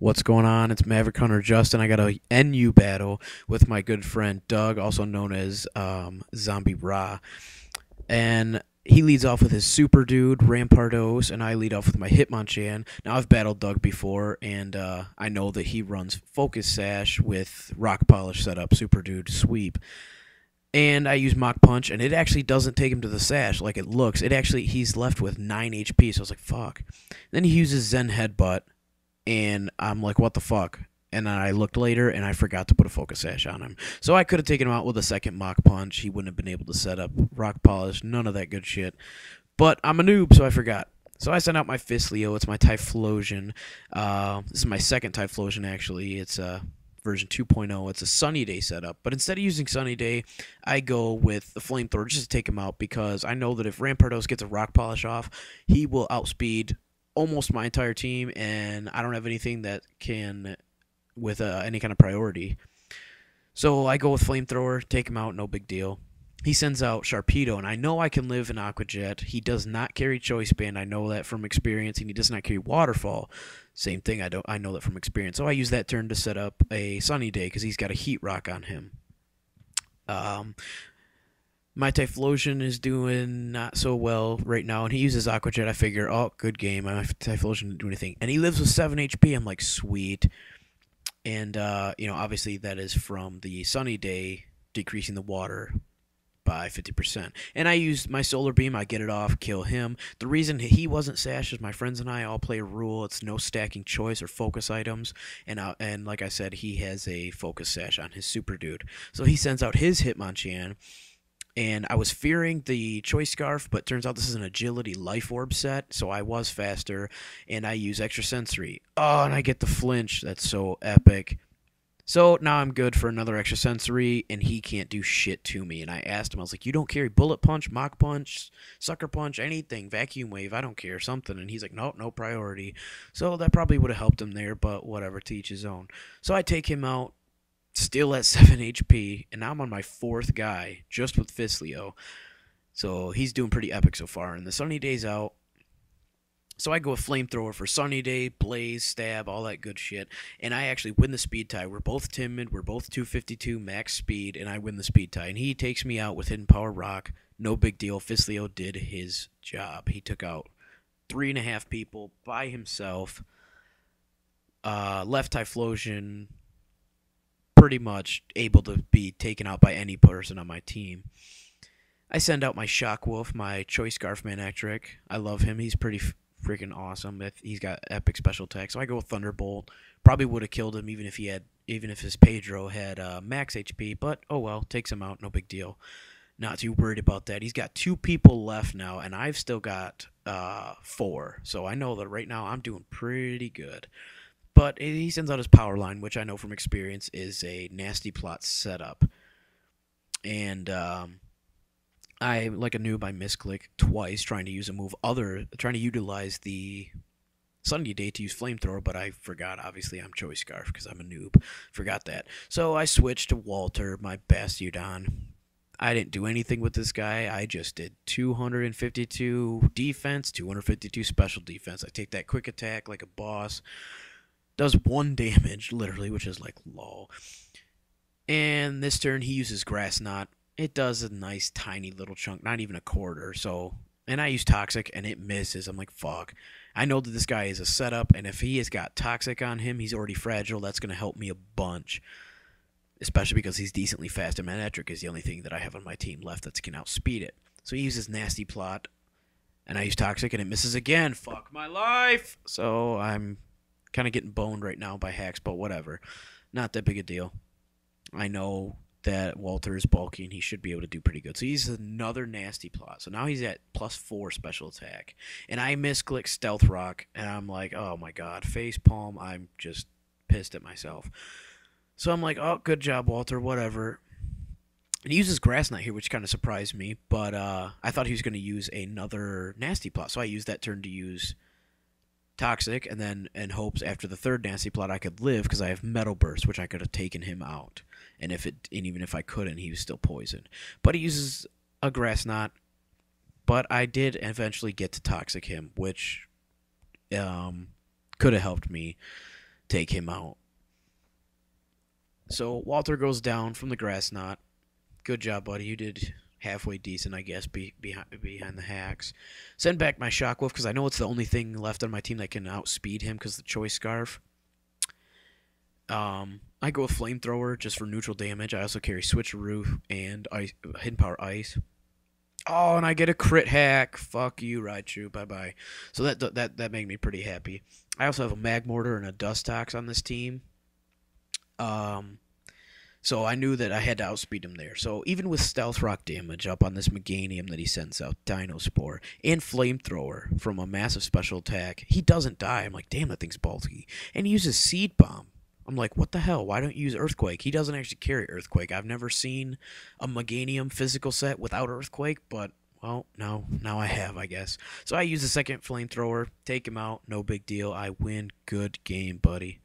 What's going on? It's Maverick Hunter Justin. I got a NU battle with my good friend Doug, also known as ZombieRa. And he leads off with his super dude, Rampardos, and I lead off with my Hitmonchan. Now, I've battled Doug before, and I know that he runs Focus Sash with Rock Polish setup, super dude, sweep. And I use Mach Punch, and it actually doesn't take him to the Sash like it looks. He's left with 9 HP, so I was like, fuck. Then he uses Zen Headbutt, and I'm like, what the fuck? And then I looked later, and I forgot to put a Focus Sash on him. So I could have taken him out with a second Mach Punch. He wouldn't have been able to set up Rock Polish, none of that good shit. But I'm a noob, so I forgot. So I sent out my Fistleo. It's my Typhlosion. This is my second Typhlosion, actually. It's version 2.0. It's a Sunny Day setup. But instead of using Sunny Day, I go with the Flamethrower just to take him out, because I know that if Rampardos gets a Rock Polish off, he will outspeed almost my entire team, and I don't have anything that can with any kind of priority. So I go with Flamethrower, take him out, no big deal. He sends out Sharpedo, and I know I can live in Aqua Jet. He does not carry Choice Band. I know that from experience, and he does not carry Waterfall. Same thing, I know that from experience. So I use that turn to set up a Sunny Day, because he's got a Heat Rock on him. My Typhlosion is doing not so well right now, and he uses Aqua Jet. I figure, oh, good game. My Typhlosion didn't do anything. And he lives with 7 HP. I'm like, sweet. And, obviously that is from the Sunny Day decreasing the water by 50%. And I use my Solar Beam. I get it off, kill him. The reason he wasn't sashed is my friends and I all play a rule. It's no stacking choice or focus items. And like I said, he has a focus sash on his Super Dude. So he sends out his Hitmonchan. And I was fearing the Choice Scarf, but turns out this is an Agility Life Orb set, so I was faster, and I use Extra Sensory. Oh, and I get the flinch. That's so epic. So now I'm good for another Extra Sensory, and he can't do shit to me. And I asked him, I was like, you don't carry Bullet Punch, Mach Punch, Sucker Punch, anything, Vacuum Wave, I don't care, something. And he's like, nope, no priority. So that probably would have helped him there, but whatever, to each his own. So I take him out. Still at 7 HP, and now I'm on my 4th guy, just with Fistleo. So he's doing pretty epic so far, and the Sunny Day's out. So I go with Flamethrower for Sunny Day, Blaze, Stab, all that good shit. And I actually win the speed tie. We're both timid, we're both 252 max speed, and I win the speed tie. And he takes me out with Hidden Power Rock. No big deal. Fistleo did his job. He took out 3.5 people by himself. Left Typhlosion pretty much able to be taken out by any person on my team. I send out my Shockwolf, my Choice Scarf Manectric. I love him. He's pretty freaking awesome. He's got epic special attack. So I go with Thunderbolt. Probably would have killed him even if his Pedro had max HP, but oh well, takes him out, no big deal. Not too worried about that. He's got 2 people left now, and I've still got 4. So I know that right now I'm doing pretty good. But he sends out his Power Line, which I know from experience is a nasty plot setup. And I, like a noob, I misclick twice trying to use a move trying to utilize the Sunny Day to use Flamethrower, but I forgot. Obviously, I'm Choice Scarf because I'm a noob. Forgot that. So I switched to Walter, my Bastiodon. I didn't do anything with this guy. I just did 252 defense, 252 special defense. I take that quick attack like a boss. Does 1 damage, literally, which is like lol. And this turn, he uses Grass Knot. It does a nice, tiny little chunk, not even a quarter. So, and I use Toxic, and it misses. I'm like, fuck. I know that this guy is a setup, and if he has got Toxic on him, he's already fragile. That's going to help me a bunch. Especially because he's decently fast, and Manectric is the only thing that I have on my team left that can outspeed it. So he uses Nasty Plot, and I use Toxic, and it misses again. Fuck my life! So I'm kind of getting boned right now by hacks, but whatever. Not that big a deal. I know that Walter is bulky, and he should be able to do pretty good. So he's another Nasty Plot. So now he's at +4 special attack. And I misclick Stealth Rock, and I'm like, oh my god, face palm. I'm just pissed at myself. So I'm like, oh, good job, Walter, whatever. And he uses Grass Knot here, which kind of surprised me, but I thought he was going to use another Nasty Plot. So I used that turn to use Toxic, and then in hopes after the 3rd Nasty Plot I could live, because I have Metal Burst, which I could have taken him out. And even if I couldn't, he was still poisoned. But he uses a Grass Knot, but I did eventually get to Toxic him, which could have helped me take him out. So Walter goes down from the grass knot. Good job, buddy. You did halfway decent, I guess, behind the hacks. Send back my Shockwolf because I know it's the only thing left on my team that can outspeed him because the Choice Scarf. I go with Flamethrower just for neutral damage. I also carry Switcheroo and Hidden Power Ice. Oh, and I get a crit hack. Fuck you, Raichu. Bye-bye. So that made me pretty happy. I also have a Magmortar and a Dustox on this team. So I knew that I had to outspeed him there. So even with Stealth Rock damage up on this Meganium that he sends out, Dino Spore, and Flamethrower from a massive special attack, he doesn't die. I'm like, damn, that thing's bulky. And he uses Seed Bomb. I'm like, what the hell? Why don't you use Earthquake? He doesn't actually carry Earthquake. I've never seen a Meganium physical set without Earthquake, but, well, now I have, I guess. So I use the second Flamethrower, take him out, no big deal. I win. Good game, buddy.